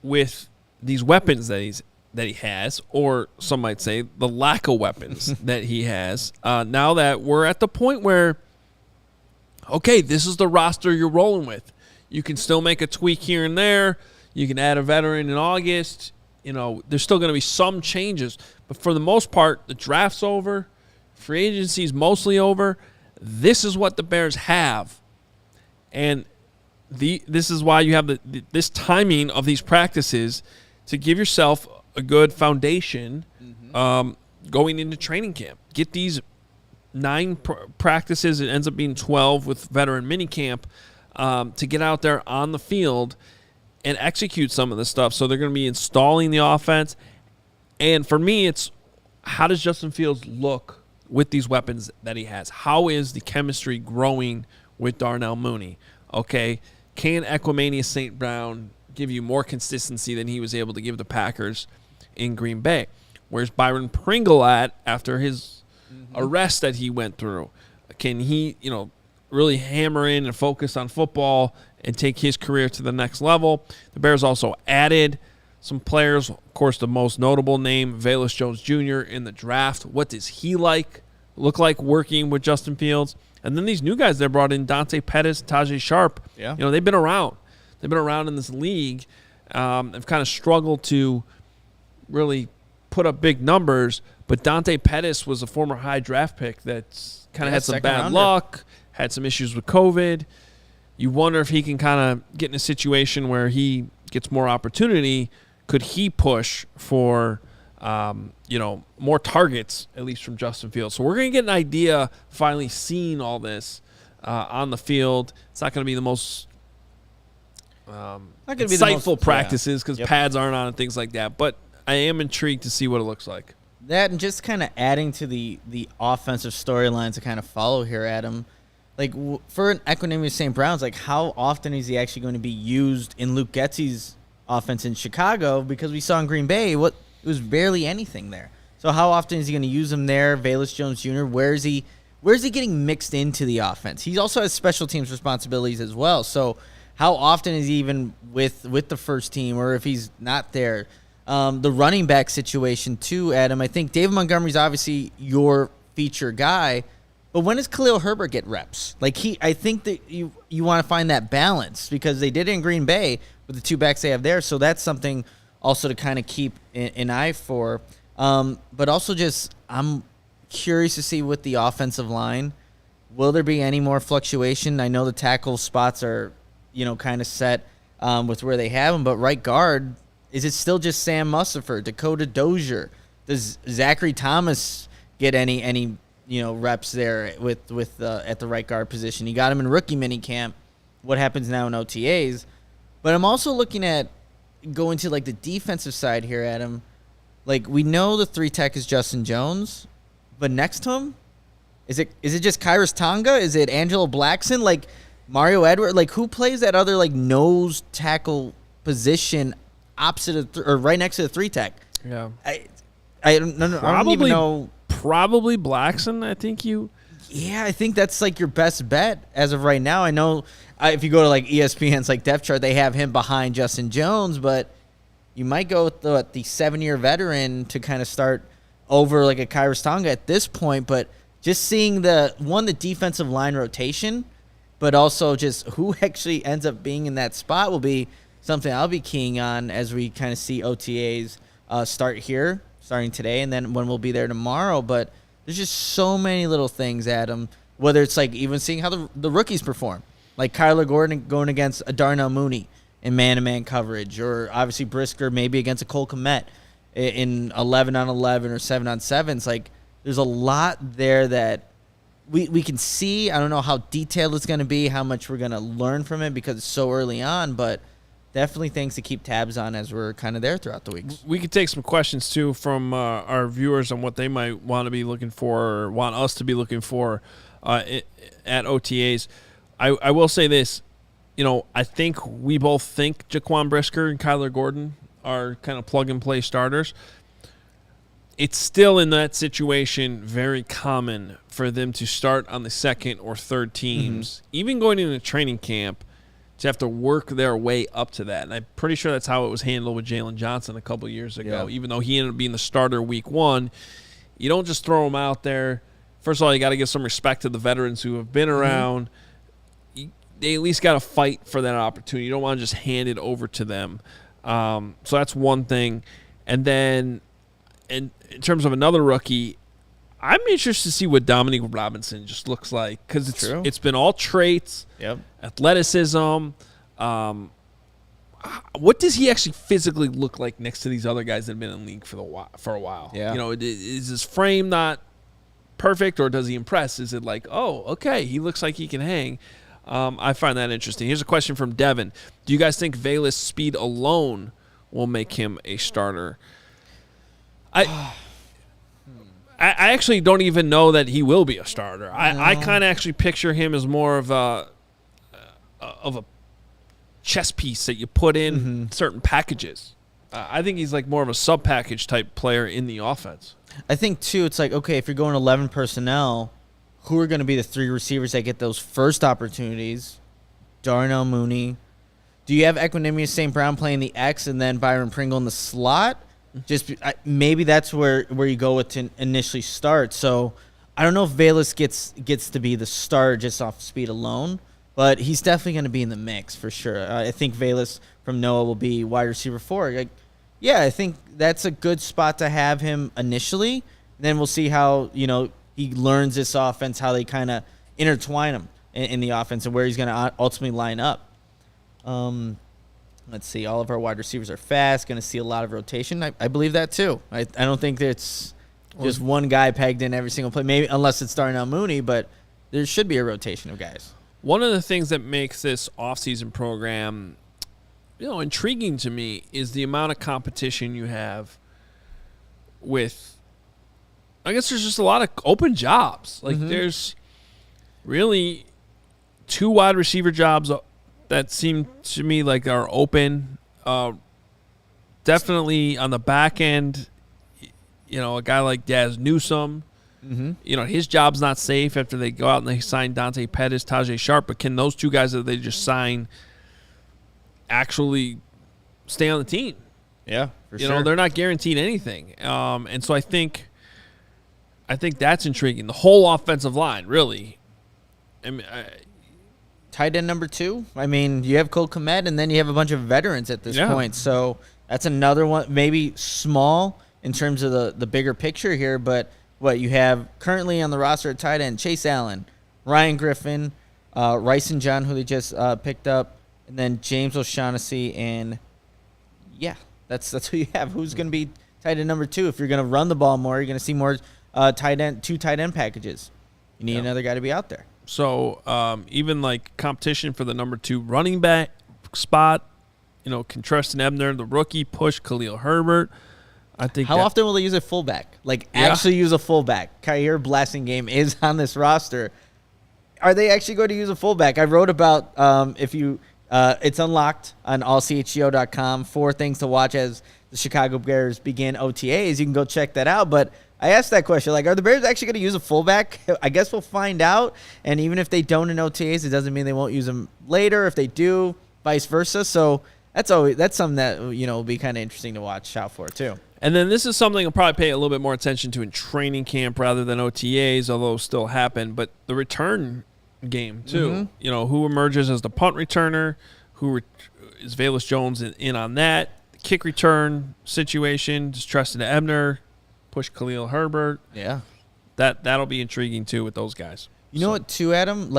with these weapons that he has, or some might say the lack of weapons that he has, now that we're at the point where, okay, this is the roster you're rolling with. You can still make a tweak here and there. You can add a veteran in August. There's still going to be some changes, but for the most part, the draft's over. Free agency's mostly over. This is what the Bears have. And this is why you have this timing of these practices to give yourself a good foundation going into training camp. Get these 9 practices. It ends up being 12 with veteran minicamp to get out there on the field and execute some of this stuff. So they're going to be installing the offense. And for me, it's how does Justin Fields look with these weapons that he has? How is the chemistry growing with Darnell Mooney? Okay, can Equimanius St. Brown give you more consistency than he was able to give the Packers in Green Bay? Where's Byron Pringle at after his arrest that he went through? Can he, really hammer in and focus on football and take his career to the next level? The Bears also added some players. Of course, the most notable name, Velus Jones Jr. in the draft. What does he look like working with Justin Fields? And then these new guys they brought in, Dante Pettis, Tajay Sharp. Yeah. They've been around. They've been around in this league. Have kind of struggled to really put up big numbers. But Dante Pettis was a former high draft pick that's kind of had some bad luck, had some issues with COVID. You wonder if he can kind of get in a situation where he gets more opportunity. Could he push for, more targets, at least from Justin Fields? So we're going to get an idea, finally seeing all this on the field. It's not going to be the most insightful practices because pads aren't on and things like that. But I am intrigued to see what it looks like. That and just kind of adding to the offensive storylines to kind of follow here, Adam. Like, for an equanimous St. Browns, like, how often is he actually going to be used in Luke Getsy's offense in Chicago? Because we saw in Green Bay, it was barely anything there. So how often is he going to use him there? Velus Jones Jr., where is he getting mixed into the offense? He also has special teams responsibilities as well. So how often is he even with the first team, or if he's not there? The running back situation too, Adam. I think David Montgomery's obviously your feature guy, but when does Khalil Herbert get reps? I think that you want to find that balance because they did it in Green Bay with the two backs they have there. So that's something also to kind of keep an eye for. But also I'm curious to see with the offensive line, will there be any more fluctuation? I know the tackle spots are, kind of set with where they have them, but right guard, is it still just Sam Mustipher, Dakota Dozier? Does Zachary Thomas get any reps there with at the right guard position? You got him in rookie minicamp. What happens now in OTAs? But I'm also looking at going to the defensive side here, Adam. We know the 3-tech is Justin Jones, but next to him, is it just Kyrus Tonga? Is it Angelo Blackson? Mario Edward? Who plays that other nose tackle position opposite or right next to the 3-tech? Yeah, I don't even know. Probably Blackson. I think you. Yeah, I think that's your best bet as of right now. I know if you go to ESPN's depth chart, they have him behind Justin Jones, but you might go with the 7-year veteran to kind of start over a Kyrus Tonga at this point. But just seeing the defensive line rotation, but also just who actually ends up being in that spot will be something I'll be keying on as we kind of see OTAs starting today, and then when we'll be there tomorrow. But there's just so many little things, Adam, whether it's even seeing how the rookies perform, like Kyler Gordon going against a Darnell Mooney in man-to-man coverage, or obviously Brisker maybe against a Cole Kmet in 11-on-11 or 7-on-7s. There's a lot there that we can see. I don't know how detailed it's going to be, how much we're going to learn from it because it's so early on, but definitely things to keep tabs on as we're kind of there throughout the weeks. We could take some questions, too, from our viewers on what they might want to be looking for or want us to be looking for at OTAs. I will say this. I think we both think Jaquan Brisker and Kyler Gordon are kind of plug-and-play starters. It's still in that situation very common for them to start on the second or third teams, even going into training camp, to have to work their way up to that. And I'm pretty sure that's how it was handled with Jalen Johnson a couple years ago. Yeah. Even though he ended up being the starter week 1, you don't just throw him out there. First of all, you got to give some respect to the veterans who have been around. They at least got to fight for that opportunity. You don't want to just hand it over to them. So that's one thing. And then in terms of another rookie, I'm interested to see what Dominique Robinson just looks like, because it's been all traits, athleticism. What does he actually physically look like next to these other guys that have been in the league for a while? Yeah. Is his frame not perfect, or does he impress? Is it he looks like he can hang? I find that interesting. Here's a question from Devin. Do you guys think Velus' speed alone will make him a starter? I actually don't even know that he will be a starter. I kind of actually picture him as more of a chess piece that you put in certain packages. I think he's like more of a sub-package type player in the offense. I think, too, it's like, okay, if you're going 11 personnel, who are going to be the 3 receivers that get those first opportunities? Darnell Mooney. Do you have Equanimous St. Brown playing the X and then Byron Pringle in the slot? Maybe that's where you go with to initially start. So I don't know if Velus gets to be the starter just off speed alone, but he's definitely going to be in the mix for sure. I think Velus from Noah will be wide receiver 4. I think that's a good spot to have him initially. Then we'll see how he learns this offense, how they kind of intertwine him in the offense and where he's going to ultimately line up. Let's see. All of our wide receivers are fast. Going to see a lot of rotation. I believe that too. I don't think that it's just one guy pegged in every single play. Maybe unless it's Darnell Mooney, but there should be a rotation of guys. One of the things that makes this offseason program, intriguing to me is the amount of competition you have with. I guess there's just a lot of open jobs. Like there's really 2 wide receiver jobs that seem to me like are open. Definitely on the back end, a guy like Daz Newsome, his job's not safe after they go out and they sign Dante Pettis, Tajay Sharp, but can those 2 guys that they just sign actually stay on the team? Yeah, for sure. They're not guaranteed anything. And so I think that's intriguing. The whole offensive line, really. Tight end number 2. I mean, you have Cole Kmet, and then you have a bunch of veterans at this point. So that's another one, maybe small in terms of the bigger picture here. But what you have currently on the roster at tight end, Chase Allen, Ryan Griffin, Ryson John, who they just picked up, and then James O'Shaughnessy. And, that's who you have. Who's going to be tight end number 2? If you're going to run the ball more, you're going to see more 2 tight end packages. You need another guy to be out there. So even like competition for the number 2 running back spot, Contreston Ebner, the rookie, push Khalil Herbert. I think. How often will they use a fullback? Actually use a fullback. Kyer Blasingame is on this roster. Are they actually going to use a fullback? I wrote about it's unlocked on allchgo.com 4 things to watch as the Chicago Bears begin OTAs. You can go check that out, but I asked that question, are the Bears actually going to use a fullback? I guess we'll find out. And even if they don't in OTAs, it doesn't mean they won't use them later. If they do, vice versa. So that's something that will be kind of interesting to watch out for too. And then this is something I'll probably pay a little bit more attention to in training camp rather than OTAs, although still happen. But the return game too. Who emerges as the punt returner? Who is Velus Jones in on that? The kick return situation. Just Treston Ebner. Push Khalil Herbert. Yeah. That'll be intriguing too with those guys. You know what too, Adam?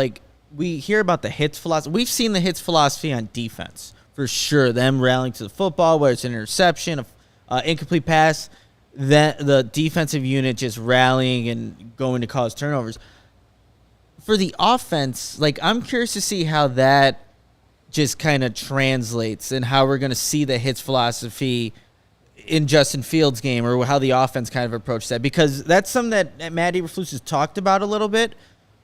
We hear about the hits philosophy. We've seen the hits philosophy on defense for sure. Them rallying to the football, whether it's an interception, incomplete pass, the defensive unit just rallying and going to cause turnovers. For the offense, I'm curious to see how that just kind of translates and how we're going to see the hits philosophy in Justin Fields' game, or how the offense kind of approached that, because that's something that Matt Eberflus has talked about a little bit,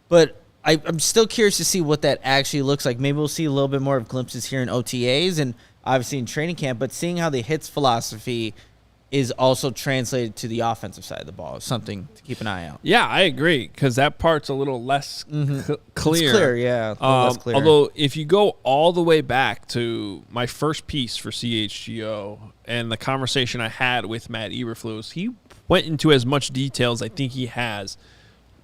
but I'm still curious to see what that actually looks like. Maybe we'll see a little bit more of glimpses here in OTAs and obviously in training camp, but seeing how the hits philosophy is also translated to the offensive side of the ball is something to keep an eye out. Yeah, I agree, because that part's a little less clear. It's clear, yeah. Less clear. Although, if you go all the way back to my first piece for CHGO and the conversation I had with Matt Eberflus, he went into as much detail as I think he has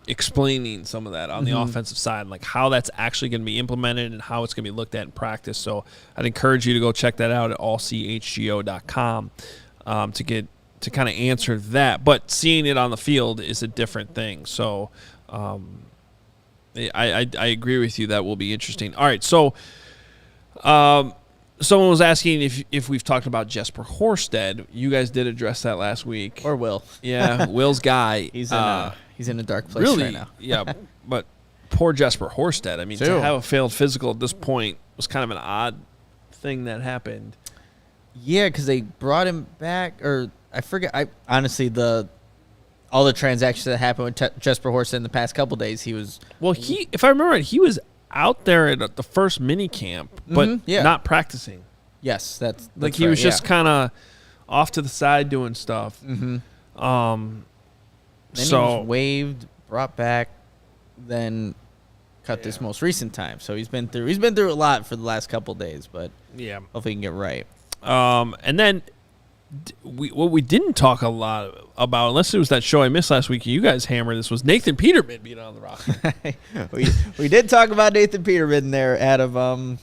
explaining some of that on the offensive side, like how that's actually going to be implemented and how it's going to be looked at in practice. So I'd encourage you to go check that out at allchgo.com. To kind of answer that, but seeing it on the field is a different thing. So I agree with you. That will be interesting. All right, so someone was asking if we've talked about Jasper Horstead. You guys did address that last week. Or Will. Yeah, Will's guy. He's in a dark place right now. Yeah, but poor Jasper Horstead. I mean, to have a failed physical at this point was kind of an odd thing that happened. Yeah, because they brought him back, or I forget. Honestly, all the transactions that happened with Jasper Horstead in the past couple days, he was. Well, if I remember right, he was out there at the first mini camp, but not practicing. Yes, that's like he was just kind of off to the side doing stuff. Then he So was waived, brought back, then cut this most recent time. So he's been through a lot for the last couple days, but yeah. hopefully he can get right. And then what we didn't talk a lot about, unless it was that show I missed last week, you guys hammered this, was Nathan Peterman being on the roster. we did talk about Nathan Peterman there, Adam.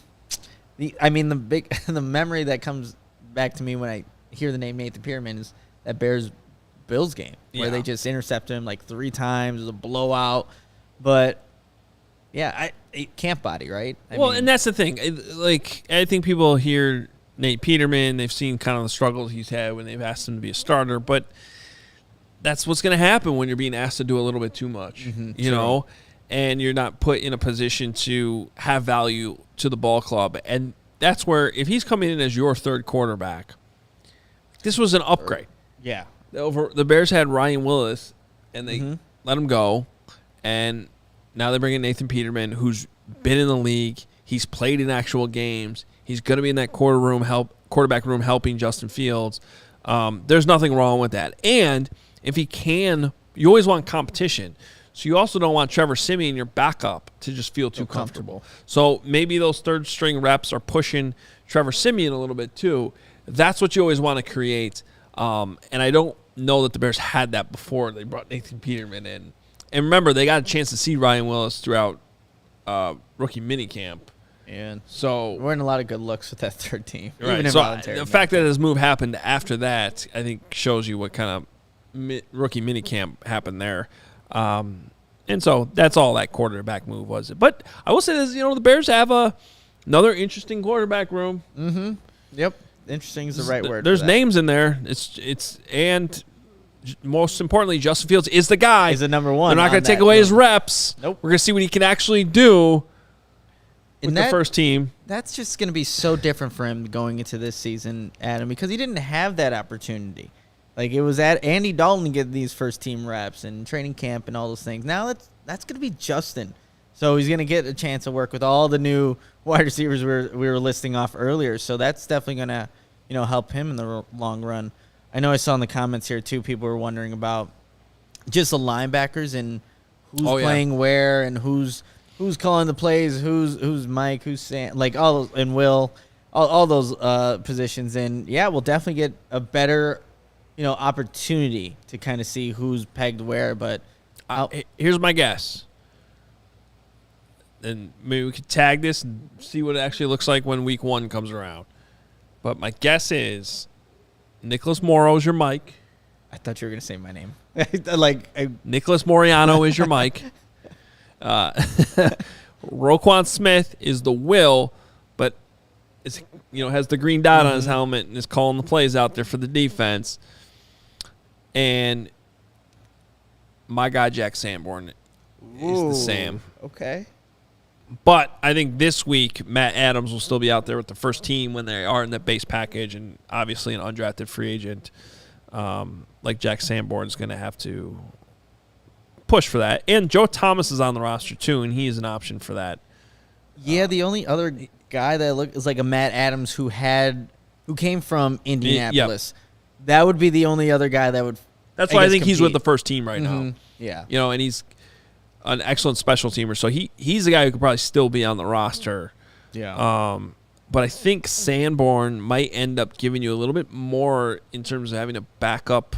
The memory that comes back to me when I hear the name Nathan Peterman is that Bills game where they just intercepted him like 3 times. It was a blowout, but yeah, camp body, right? And that's the thing. I think people hear Nate Peterman, they've seen kind of the struggles he's had when they've asked him to be a starter, but that's what's going to happen when you're being asked to do a little bit too much, you know, and you're not put in a position to have value to the ball club. And that's where, if he's coming in as your third quarterback, this was an upgrade. Yeah. The Bears had Ryan Willis, and they let him go, and now they bring in Nathan Peterman, who's been in the league. He's played in actual games. He's going to be in that quarterback room helping Justin Fields. There's nothing wrong with that. And if he can, you always want competition. So you also don't want Trevor Siemian, your backup, to just feel too comfortable. So maybe those third-string reps are pushing Trevor Siemian a little bit too. That's what you always want to create. And I don't know that the Bears had that before they brought Nathan Peterman in. And remember, they got a chance to see Ryan Willis throughout rookie minicamp. And so we're in a lot of good looks with that third team. Right. Even So involuntary. the fact that his move happened after that, I think, shows you what kind of rookie minicamp happened there. And so that's all that quarterback move was. But I will say this, the Bears have another interesting quarterback room. Yep. Interesting is the right word. There's for that. names in there. And most importantly, Justin Fields is the guy. He's the number one. They're not going to take away his reps. Nope. We're going to see what he can actually do with And the first team. That's just going to be so different for him going into this season, Adam, because he didn't have that opportunity. Like, it was at Andy Dalton to get these first team reps and training camp and all those things. Now that's going to be Justin. So he's going to get a chance to work with all the new wide receivers we were listing off earlier. So that's definitely going to, help him in the long run. I know I saw in the comments here too, people were wondering about just the linebackers and who's playing where and who's calling the plays, who's Mike, who's Sam, like all and Will, all those positions. And yeah, we'll definitely get a better, opportunity to kind of see who's pegged where. But here's my guess. And maybe we could tag this and see what it actually looks like when week 1 comes around. But my guess is Nicholas Morrow is your Mike. I thought you were going to say my name. Nicholas Moriano is your Mike. Roquan Smith is the Will, but has the green dot on his helmet and is calling the plays out there for the defense. And my guy Jack Sanborn is the Sam. Okay. But I think this week Matt Adams will still be out there with the first team when they are in the base package, and obviously an undrafted free agent like Jack Sanborn is going to have to push for that. And Joe Thomas is on the roster too, and he is an option for that. Yeah, the only other guy that is like a Matt Adams who came from Indianapolis. Yep. That would be the only other guy that would. That's why I think he's with the first team right now. Yeah, and he's an excellent special teamer, so he's the guy who could probably still be on the roster. Yeah. But I think Sanborn might end up giving you a little bit more in terms of having a backup.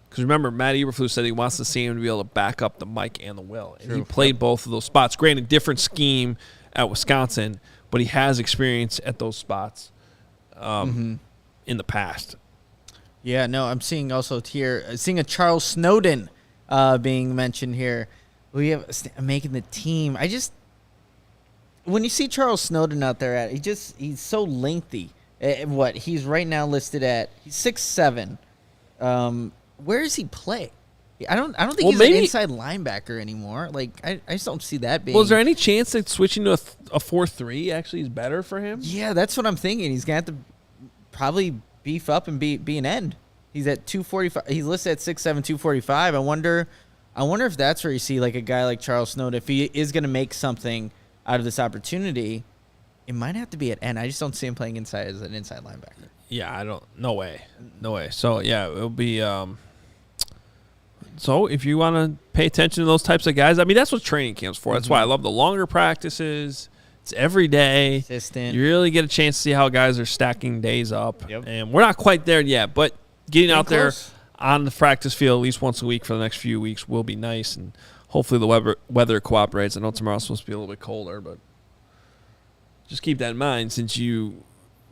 Because remember, Matt Eberflus said he wants the Sam to be able to back up the Mike and the Will. And he played both of those spots. Granted, different scheme at Wisconsin, but he has experience at those spots in the past. Yeah, no, I'm seeing also here, a Charles Snowden being mentioned here. We have making the team. When you see Charles Snowden out there, he's so lengthy. He's right now listed at, he's 6'7". Where does he play? I don't think he's an inside linebacker anymore. Like I just don't see that being. Well, is there any chance that switching to a 4-3 actually is better for him? Yeah, that's what I'm thinking. He's gonna have to probably beef up and be an end. He's at 245. He's listed at 6'7", 245. I wonder if that's where you see like a guy like Charles Snowden, if he is gonna make something out of this opportunity. It might have to be at end. I just don't see him playing inside as an inside linebacker. Yeah, I don't. No way. So yeah, it'll be. So if you want to pay attention to those types of guys, I mean that's what training camp's for. That's why I love the longer practices. It's every day. Consistent. You really get a chance to see how guys are stacking days up. Yep. And we're not quite there yet, but getting out there close. on the practice field at least once a week for the next few weeks will be nice, and hopefully the weather cooperates. I know tomorrow's supposed to be a little bit colder, but just keep that in mind since you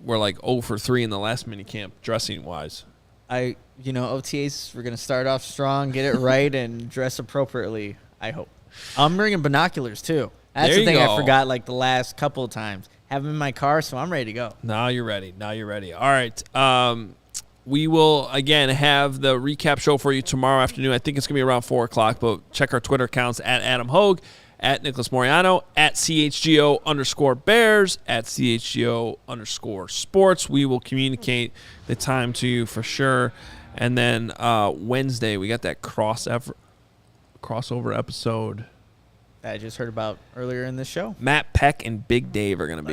were like 0 for 3 in the last mini camp dressing wise. OTAs, we're going to start off strong, get it right, and dress appropriately, I hope. I'm bringing binoculars, too. That's There the you thing go. I forgot, like, the last couple of times. Have them in my car, so I'm ready to go. Now you're ready. All right. We will, again, have the recap show for you tomorrow afternoon. I think it's going to be around 4 o'clock, but check our Twitter accounts at Adam Hogue, at Nicholas Moriano, at CHGO_Bears, at CHGO_Sports. We will communicate the time to you for sure. And then Wednesday, we got that crossover episode. I just heard about earlier in this show. Matt Peck and Big Dave are going to be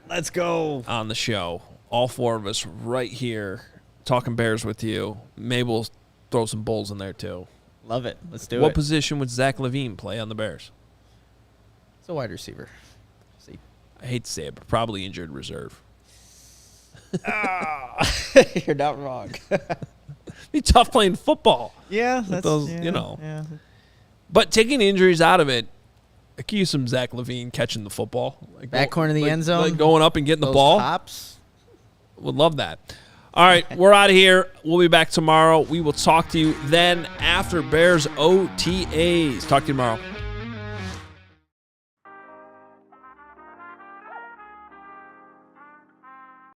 Let's go. on the show. All 4 of us right here talking Bears with you. Maybe we'll throw some Bulls in there too. Love it. Let's do What it. position would Zach LaVine play on the Bears? It's a wide receiver. See. I hate to say it, but probably injured reserve. You're not wrong. Be tough playing football. Yeah, that's those, yeah, you know. Yeah. But taking injuries out of it, I could use some Zach LaVine catching the football. Like Back corner of the end zone. Like going up and getting the Those ball. hops. Would love that. All right, we're out of here. We'll be back tomorrow. We will talk to you then after Bears OTAs. Talk to you tomorrow.